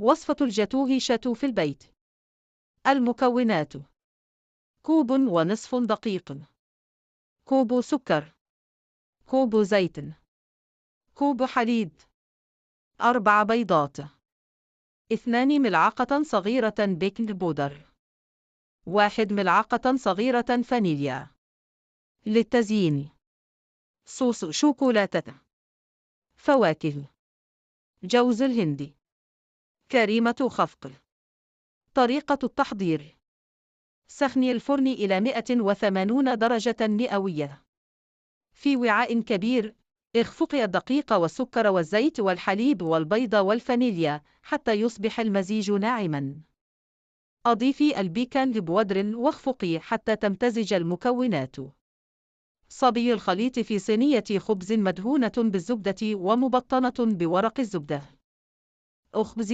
وصفة الجاتوه شاتو في البيت. المكونات: كوب ونصف دقيق، كوب سكر، كوب زيت، كوب حليب، 4 بيضات، 2 ملعقة صغيرة بيكنج بودر، 1 ملعقة صغيرة فانيليا. للتزيين: صوص شوكولاتة، فواكه، جوز الهندي، كريمة خفق. طريقة التحضير: سخني الفرن إلى 180 درجة مئوية. في وعاء كبير، اخفقي الدقيق والسكر والزيت والحليب والبيض والفانيليا حتى يصبح المزيج ناعماً. أضيفي البيكنج بودر واخفقي حتى تمتزج المكونات. صبي الخليط في صينية خبز مدهونة بالزبدة ومبطنة بورق الزبدة. اخبزي